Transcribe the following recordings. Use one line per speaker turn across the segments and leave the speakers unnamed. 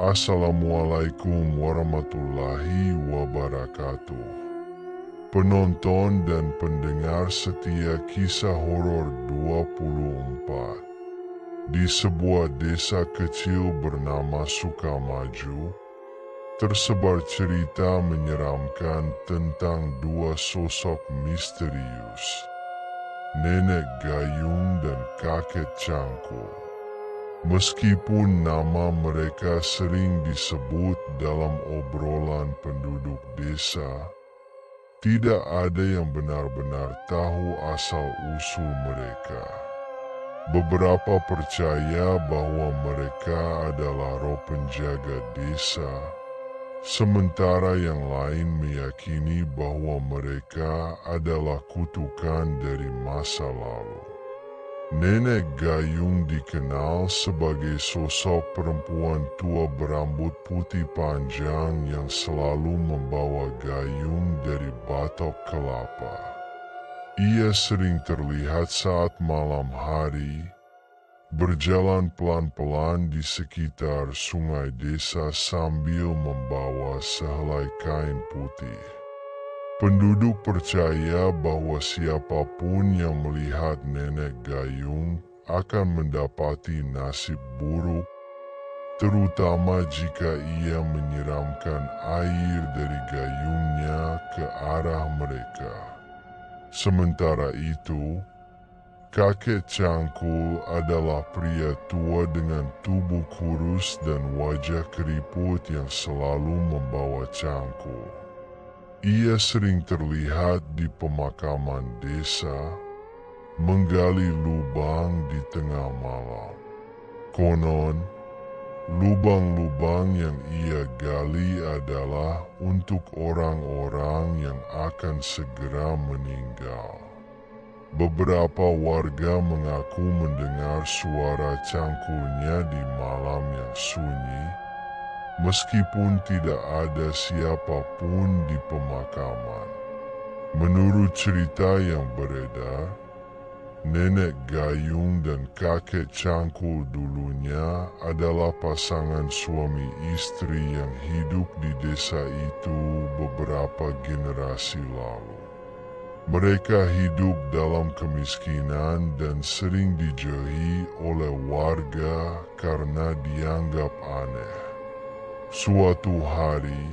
Assalamualaikum warahmatullahi wabarakatuh. Penonton dan pendengar setia kisah horor 24. Di sebuah desa kecil bernama Sukamaju, tersebar cerita menyeramkan tentang dua sosok misterius, Nenek Gayung dan Kakek Cangkul. Meskipun nama mereka sering disebut dalam obrolan penduduk desa, tidak ada yang benar-benar tahu asal-usul mereka. Beberapa percaya bahwa mereka adalah roh penjaga desa, sementara yang lain meyakini bahwa mereka adalah kutukan dari masa lalu. Nenek Gayung dikenal sebagai sosok perempuan tua berambut putih panjang yang selalu membawa gayung dari batok kelapa. Ia sering terlihat saat malam hari, berjalan pelan-pelan di sekitar sungai desa sambil membawa sehelai kain putih. Penduduk percaya bahwa siapapun yang melihat Nenek Gayung akan mendapati nasib buruk, terutama jika ia menyiramkan air dari gayungnya ke arah mereka. Sementara itu, Kakek Cangkul adalah pria tua dengan tubuh kurus dan wajah keriput yang selalu membawa cangkul. Ia sering terlihat di pemakaman desa, menggali lubang di tengah malam. Konon, lubang-lubang yang ia gali adalah untuk orang-orang yang akan segera meninggal. Beberapa warga mengaku mendengar suara cangkulnya di malam yang sunyi, meskipun tidak ada siapapun di pemakaman. Menurut cerita yang beredar, Nenek Gayung dan Kakek Cangkul dulunya adalah pasangan suami istri yang hidup di desa itu beberapa generasi lalu. Mereka hidup dalam kemiskinan dan sering dijauhi oleh warga karena dianggap aneh. Suatu hari,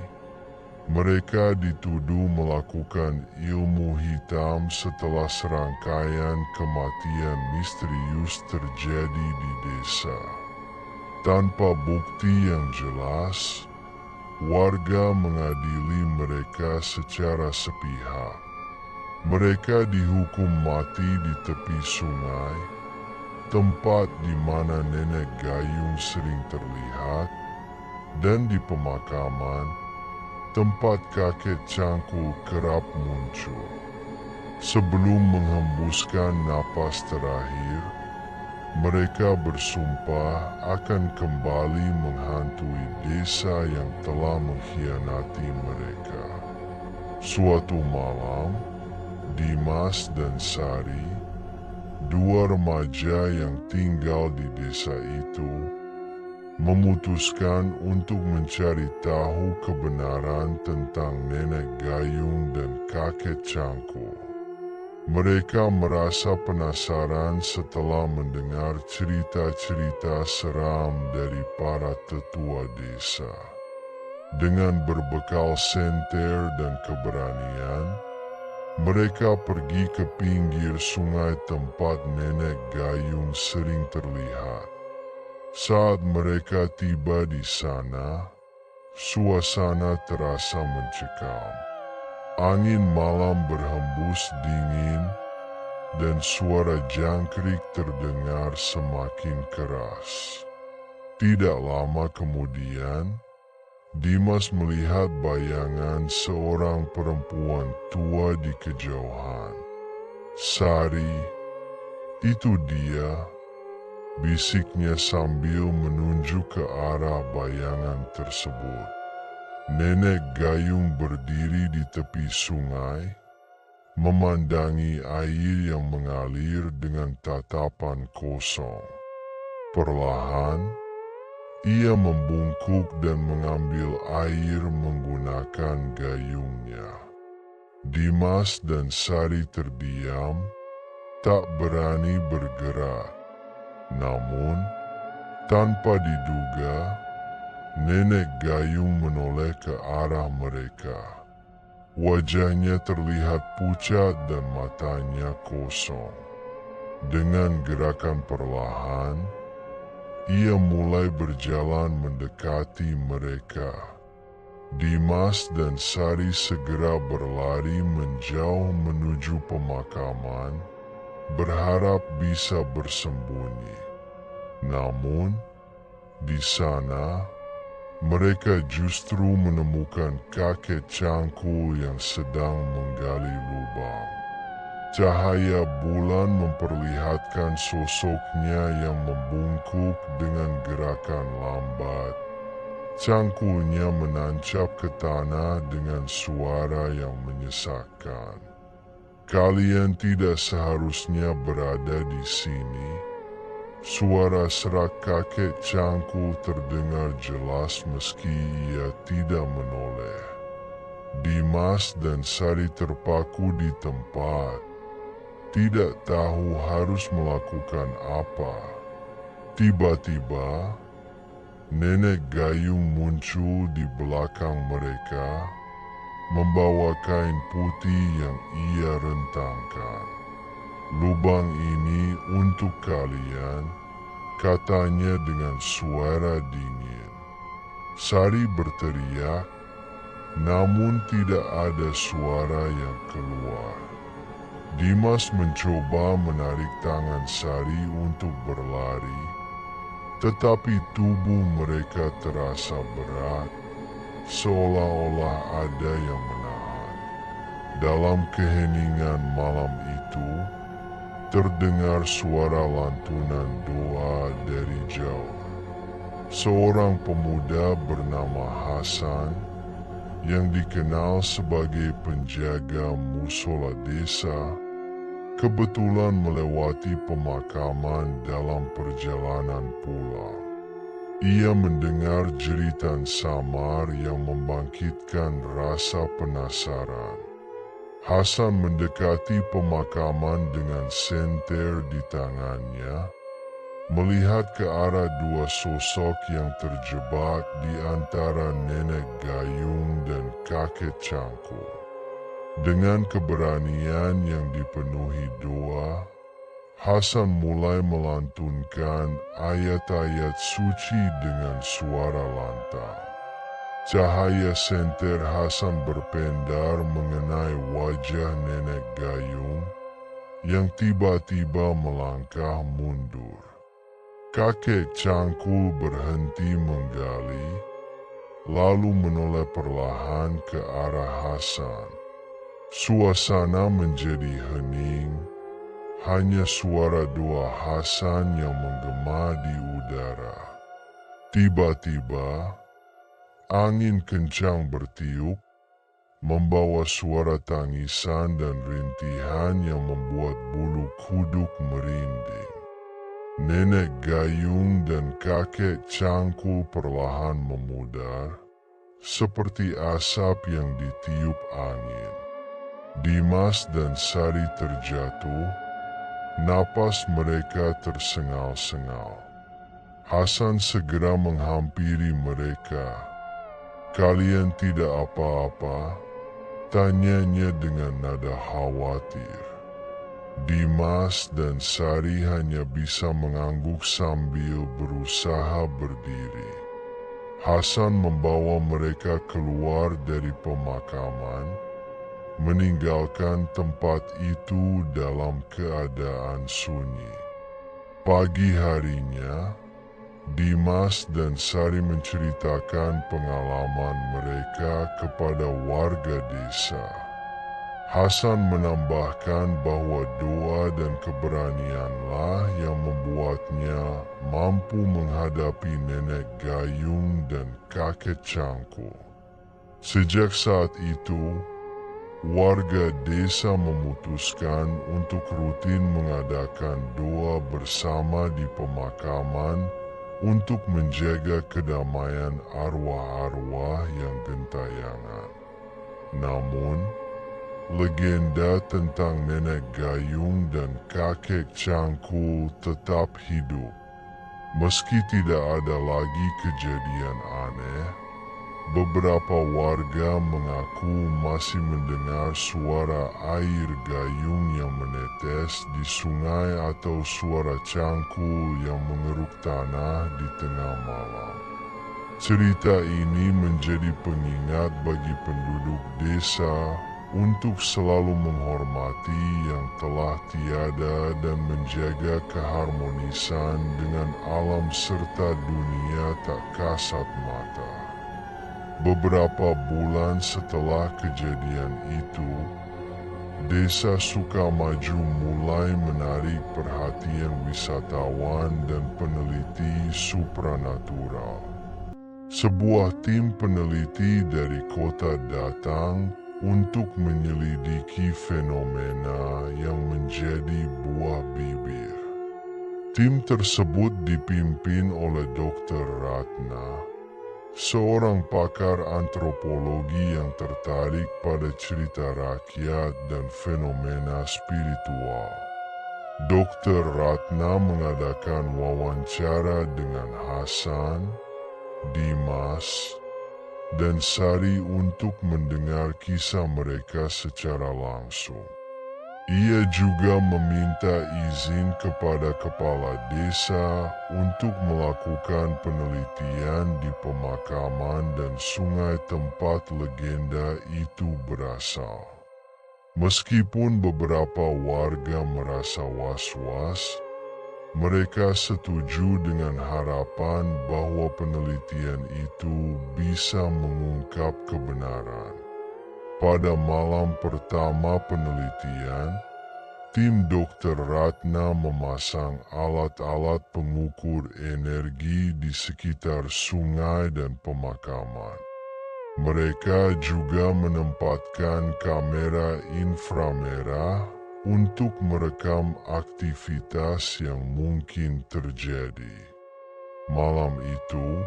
mereka dituduh melakukan ilmu hitam setelah serangkaian kematian misterius terjadi di desa. Tanpa bukti yang jelas, warga mengadili mereka secara sepihak. Mereka dihukum mati di tepi sungai, tempat di mana Nenek Gayung sering terlihat, dan di pemakaman, tempat Kakek Cangkul kerap muncul. Sebelum menghembuskan napas terakhir, mereka bersumpah akan kembali menghantui desa yang telah mengkhianati mereka. Suatu malam, Dimas dan Sari, dua remaja yang tinggal di desa itu, memutuskan untuk mencari tahu kebenaran tentang Nenek Gayung dan Kakek Cangkul. Mereka merasa penasaran setelah mendengar cerita-cerita seram dari para tetua desa. Dengan berbekal senter dan keberanian, mereka pergi ke pinggir sungai tempat Nenek Gayung sering terlihat. Saat mereka tiba di sana, suasana terasa mencekam. Angin malam berhembus dingin, dan suara jangkrik terdengar semakin keras. Tidak lama kemudian, Dimas melihat bayangan seorang perempuan tua di kejauhan. "Sari, itu dia," bisiknya sambil menunjuk ke arah bayangan tersebut. Nenek Gayung berdiri di tepi sungai, memandangi air yang mengalir dengan tatapan kosong. Perlahan, Ia membungkuk dan mengambil air menggunakan gayungnya. Dimas dan Sari terdiam, tak berani bergerak. Namun, tanpa diduga, nenek gayung menoleh ke arah mereka. Wajahnya terlihat pucat dan matanya kosong. Dengan gerakan perlahan, ia mulai berjalan mendekati mereka. Dimas dan Sari segera berlari menjauh menuju pemakaman, berharap bisa bersembunyi. Namun, di sana, mereka justru menemukan kakek cangkul yang sedang menggali lubang. Cahaya bulan memperlihatkan sosoknya yang membungkuk dengan gerakan lambat. Cangkulnya menancap ke tanah dengan suara yang menyesakkan. Kalian tidak seharusnya berada di sini. Suara serak kakek cangkul terdengar jelas meski ia tidak menoleh. Dimas dan Sari terpaku di tempat, tidak tahu harus melakukan apa. Tiba-tiba, nenek gayung muncul di belakang mereka, membawa kain putih yang ia rentangkan. Lubang ini untuk kalian, katanya dengan suara dingin. Sari berteriak, namun tidak ada suara yang keluar. Dimas mencoba menarik tangan Sari untuk berlari, tetapi tubuh mereka terasa berat, seolah-olah ada yang menahan. Dalam keheningan malam itu, terdengar suara lantunan doa dari jauh. Seorang pemuda bernama Hasan, yang dikenal sebagai penjaga musola desa, kebetulan melewati pemakaman dalam perjalanan pulang. Ia mendengar jeritan samar yang membangkitkan rasa penasaran. Hasan mendekati pemakaman dengan senter di tangannya, melihat ke arah dua sosok yang terjebak di antara nenek gayung dan kakek cangkul. Dengan keberanian yang dipenuhi doa, Hasan mulai melantunkan ayat-ayat suci dengan suara lantang. Cahaya senter Hasan berpendar mengenai wajah nenek gayung yang tiba-tiba melangkah mundur. Kakek cangkul berhenti menggali, lalu menoleh perlahan ke arah Hasan. Suasana menjadi hening, hanya suara doa Hasan yang menggema di udara. Tiba-tiba, angin kencang bertiup, membawa suara tangisan dan rintihan yang membuat bulu kuduk merinding. Nenek gayung dan kakek cangkul perlahan memudar, seperti asap yang ditiup angin. Dimas dan Sari terjatuh, napas mereka tersengal-sengal. Hasan segera menghampiri mereka. "Kalian tidak apa-apa?" tanyanya dengan nada khawatir. Dimas dan Sari hanya bisa mengangguk sambil berusaha berdiri. Hasan membawa mereka keluar dari pemakaman, meninggalkan tempat itu dalam keadaan sunyi. Pagi harinya, Dimas dan Sari menceritakan pengalaman mereka kepada warga desa. Hasan menambahkan bahwa doa dan keberanianlah yang membuatnya mampu menghadapi nenek gayung dan kakek cangkul. Sejak saat itu, warga desa memutuskan untuk rutin mengadakan doa bersama di pemakaman untuk menjaga kedamaian arwah-arwah yang gentayangan. Namun, legenda tentang nenek gayung dan kakek cangkul tetap hidup. Meski tidak ada lagi kejadian aneh, beberapa warga mengaku masih mendengar suara air gayung yang menetes di sungai atau suara cangkul yang mengeruk tanah di tengah malam. Cerita ini menjadi pengingat bagi penduduk desa untuk selalu menghormati yang telah tiada dan menjaga keharmonisan dengan alam serta dunia tak kasat mata. Beberapa bulan setelah kejadian itu, Desa Sukamaju mulai menarik perhatian wisatawan dan peneliti supranatural. Sebuah tim peneliti dari kota datang untuk menyelidiki fenomena yang menjadi buah bibir. Tim tersebut dipimpin oleh Dr. Ratna, seorang pakar antropologi yang tertarik pada cerita rakyat dan fenomena spiritual. Dr. Ratna mengadakan wawancara dengan Hasan, Dimas, dan Sari untuk mendengar kisah mereka secara langsung. Ia juga meminta izin kepada kepala desa untuk melakukan penelitian di pemakaman dan sungai tempat legenda itu berasal. Meskipun beberapa warga merasa was-was, mereka setuju dengan harapan bahwa penelitian itu bisa mengungkap kebenaran. Pada malam pertama penelitian, tim Dr. Ratna memasang alat-alat pengukur energi di sekitar sungai dan pemakaman. Mereka juga menempatkan kamera inframerah untuk merekam aktivitas yang mungkin terjadi. Malam itu,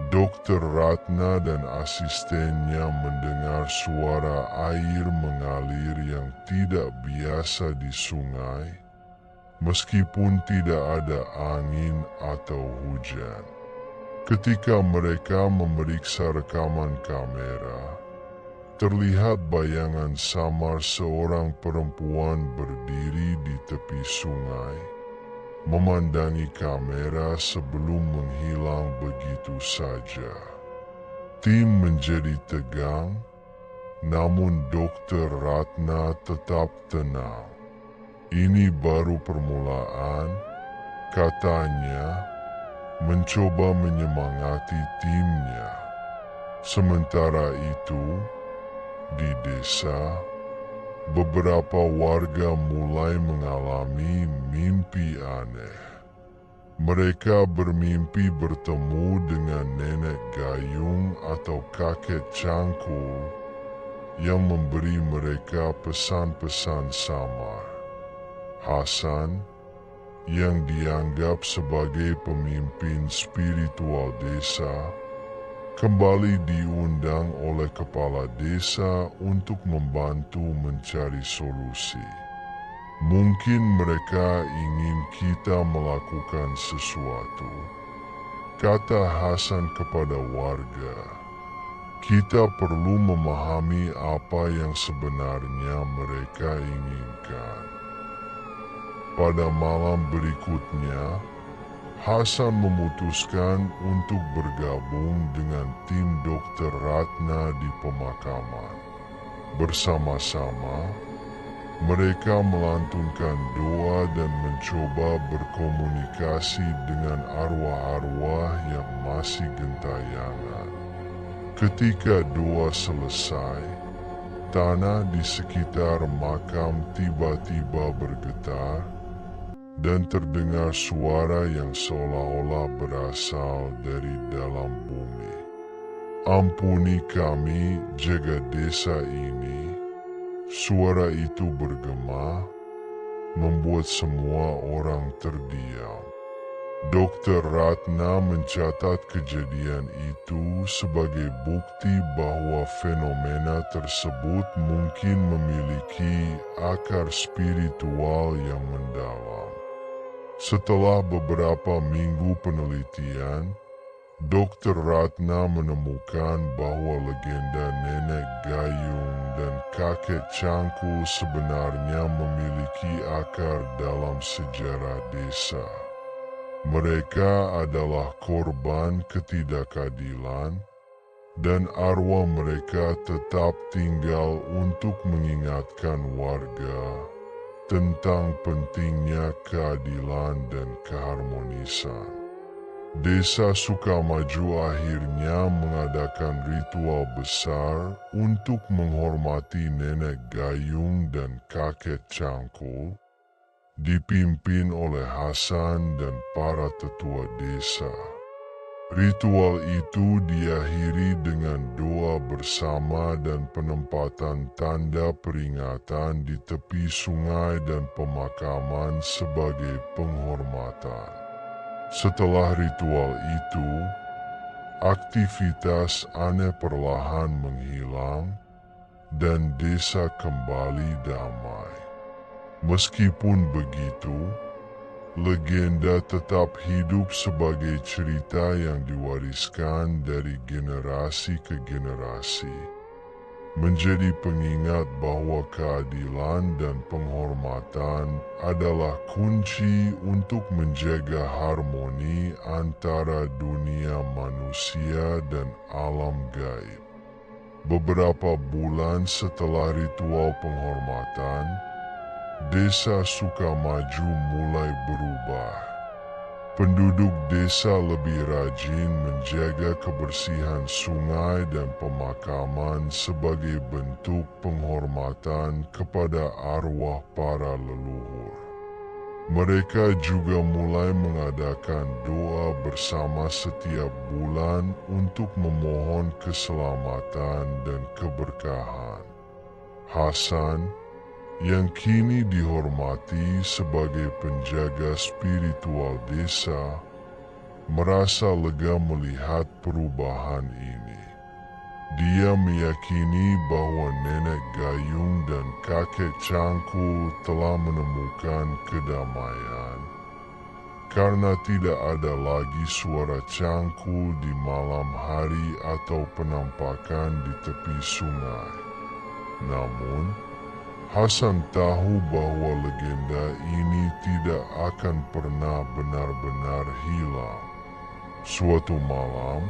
Dr. Ratna dan asistennya mendengar suara air mengalir yang tidak biasa di sungai, meskipun tidak ada angin atau hujan. Ketika mereka memeriksa rekaman kamera, terlihat bayangan samar seorang perempuan berdiri di tepi sungai, memandangi kamera sebelum menghilang begitu saja. Tim menjadi tegang, namun Dr. Ratna tetap tenang. Ini baru permulaan, katanya, mencoba menyemangati timnya. Sementara itu, di desa, beberapa warga mulai mengalami mimpi aneh. Mereka bermimpi bertemu dengan nenek gayung atau kakek cangkul yang memberi mereka pesan-pesan samar. Hasan, yang dianggap sebagai pemimpin spiritual desa, kembali diundang oleh kepala desa untuk membantu mencari solusi. Mungkin mereka ingin kita melakukan sesuatu, kata Hasan kepada warga. Kita perlu memahami apa yang sebenarnya mereka inginkan. Pada malam berikutnya, Hasan memutuskan untuk bergabung dengan tim Dr. Ratna di pemakaman. Bersama-sama, mereka melantunkan doa dan mencoba berkomunikasi dengan arwah-arwah yang masih gentayangan. Ketika doa selesai, tanah di sekitar makam tiba-tiba bergetar, dan terdengar suara yang seolah-olah berasal dari dalam bumi. Ampuni kami, jaga desa ini. Suara itu bergema, membuat semua orang terdiam. Dokter Ratna mencatat kejadian itu sebagai bukti bahwa fenomena tersebut mungkin memiliki akar spiritual yang mendalam. Setelah beberapa minggu penelitian, Dokter Ratna menemukan bahwa legenda nenek gayung dan kakek cangkul sebenarnya memiliki akar dalam sejarah desa. Mereka adalah korban ketidakadilan, dan arwah mereka tetap tinggal untuk mengingatkan warga tentang pentingnya keadilan dan keharmonisan. Desa Sukamaju akhirnya mengadakan ritual besar untuk menghormati nenek gayung dan kakek cangkul, dipimpin oleh Hasan dan para tetua desa. Ritual itu diakhiri dengan doa bersama dan penempatan tanda peringatan di tepi sungai dan pemakaman sebagai penghormatan. Setelah ritual itu, aktivitas aneh perlahan menghilang dan desa kembali damai. Meskipun begitu, legenda tetap hidup sebagai cerita yang diwariskan dari generasi ke generasi, menjadi pengingat bahwa keadilan dan penghormatan adalah kunci untuk menjaga harmoni antara dunia manusia dan alam gaib. Beberapa bulan setelah ritual penghormatan, Desa Sukamaju mulai berubah. Penduduk desa lebih rajin menjaga kebersihan sungai dan pemakaman sebagai bentuk penghormatan kepada arwah para leluhur. Mereka juga mulai mengadakan doa bersama setiap bulan untuk memohon keselamatan dan keberkahan. Hasan, yang kini dihormati sebagai penjaga spiritual desa, merasa lega melihat perubahan ini. Dia meyakini bahwa nenek gayung dan kakek cangkul telah menemukan kedamaian, karena tidak ada lagi suara cangkul di malam hari atau penampakan di tepi sungai. Namun, Hasan tahu bahwa legenda ini tidak akan pernah benar-benar hilang. Suatu malam,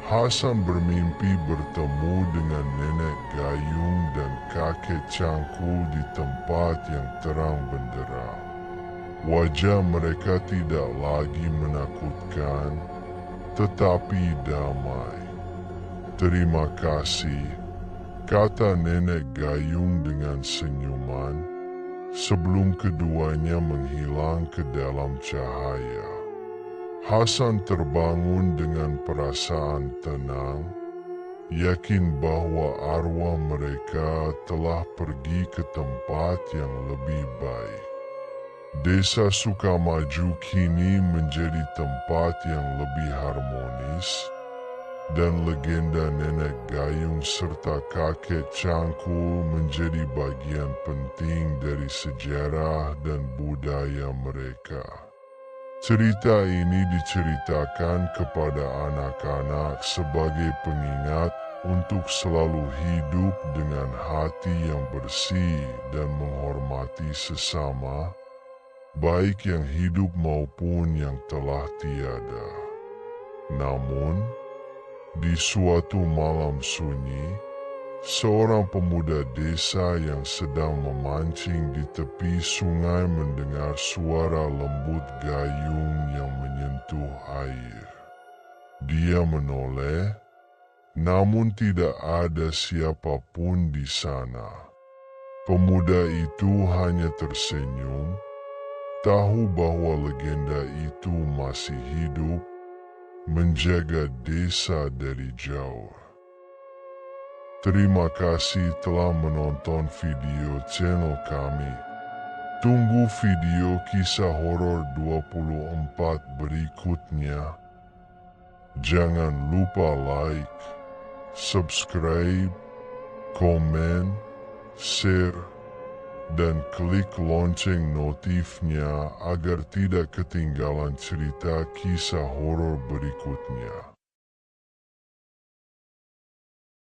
Hasan bermimpi bertemu dengan nenek gayung dan kakek cangkul di tempat yang terang benderang. Wajah mereka tidak lagi menakutkan, tetapi damai. "Terima kasih," kata nenek gayung dengan senyuman, sebelum keduanya menghilang ke dalam cahaya. Hasan terbangun dengan perasaan tenang, yakin bahwa arwah mereka telah pergi ke tempat yang lebih baik. Desa Sukamaju kini menjadi tempat yang lebih harmonis, dan legenda nenek gayung serta kakek cangkul menjadi bagian penting dari sejarah dan budaya mereka. Cerita ini diceritakan kepada anak-anak sebagai pengingat untuk selalu hidup dengan hati yang bersih dan menghormati sesama, baik yang hidup maupun yang telah tiada. Namun, di suatu malam sunyi, seorang pemuda desa yang sedang memancing di tepi sungai mendengar suara lembut gayung yang menyentuh air. Dia menoleh, namun tidak ada siapapun di sana. Pemuda itu hanya tersenyum, tahu bahwa legenda itu masih hidup, menjaga desa dari jauh. Terima kasih telah menonton video channel kami. Tunggu video kisah horor 24 berikutnya. Jangan lupa like, subscribe, komen, share, dan klik lonceng notifnya agar tidak ketinggalan cerita kisah horor berikutnya.